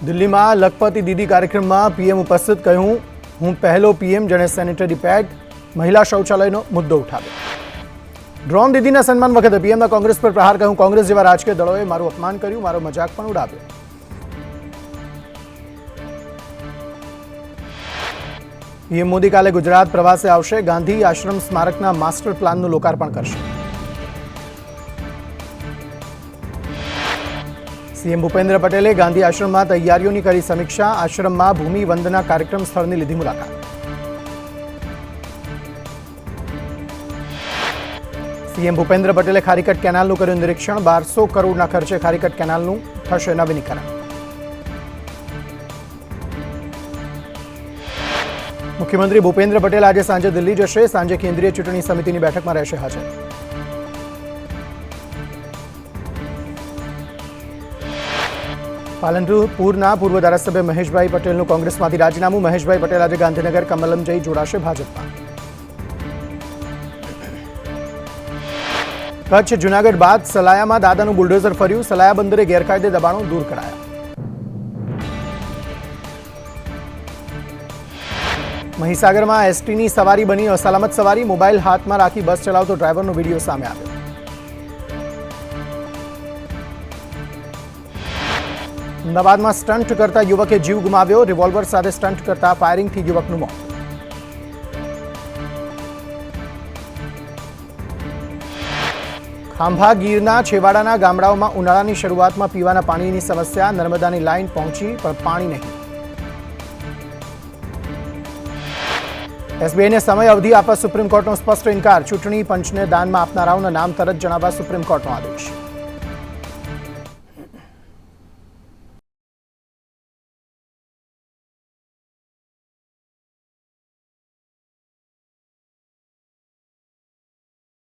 દિલ્હીમાં લખપતિ દીદી કાર્યક્રમમાં પીએમ ઉપસ્થિત, કહ્યું હું પહેલો પીએમ જેણે સેનિટરી પેડ, મહિલા શૌચાલયનો મુદ્દો ઉઠાવ્યો. ડ્રોન દીદીના સન્માન વખતે પીએમના કોંગ્રેસ પર પ્રહાર, કહ્યું કોંગ્રેસ જેવા રાજકીય દળોએ મારું અપમાન કર્યું, મારો મજાક પણ ઉડાવ્યો. પીએમ મોદી કાલે ગુજરાત પ્રવાસે આવશે, ગાંધી આશ્રમ સ્મારકના માસ્ટર પ્લાનનું લોકાર્પણ કરશે. સીએમ ભૂપેન્દ્ર પટેલે ગાંધી આશ્રમમાં તૈયારીઓની કરી સમીક્ષા, આશ્રમમાં ભૂમિ વંદના કાર્યક્રમ સ્થળની લીધી મુલાકાત. સીએમ ભૂપેન્દ્ર પટેલે ખારીકટ કેનાલનું કર્યું નિરીક્ષણ, 1200 કરોડના ખર્ચે ખારીકટ કેનાલનું થશે નવીનીકરણ. મુખ્યમંત્રી ભૂપેન્દ્ર પટેલ આજે સાંજે દિલ્હી જશે, સાંજે કેન્દ્રીય ચૂંટણી સમિતિની બેઠકમાં રહેશે હાજર. પાલનપુરના પૂર્વ ધારાસભ્ય મહેશભાઈ પટેલનું કોંગ્રેસમાંથી રાજીનામું, મહેશભાઈ પટેલ આજે ગાંધીનગર કમલમ જઈ જોડાશે ભાજપમાં. કચ્છ જૂનાગઢ બાદ સલાયામાં દાદાનું બુલડોઝર ફર્યું, સલાયા બંદરે ગેરકાયદે દબાણો દૂર કરાયા. મહીસાગરમાં એસટીની સવારી બની અસલામત સવારી, મોબાઈલ હાથમાં રાખી બસ ચલાવતો ડ્રાઈવરનો વિડીયો સામે આવ્યો. અમદાવાદમાં સ્ટન્ટ કરતા યુવકે જીવ ગુમાવ્યો, રિવોલ્વર સાથે સ્ટન્ટ કરતા ફાયરિંગથી યુવકનું મોત. ખાંભા ગીરના છેવાડાના ગામડાઓમાં ઉનાળાની શરૂઆતમાં પીવાના પાણીની સમસ્યા, નર્મદાની લાઈન પહોંચી પણ પાણી નહીં. એસબીઆઈને સમય અવધિ આપવા સુપ્રીમ કોર્ટનો સ્પષ્ટ ઇનકાર, ચૂંટણી પંચને દાનમાં આપનારાઓના નામ તરત જણાવવા સુપ્રીમ કોર્ટનો આદેશ.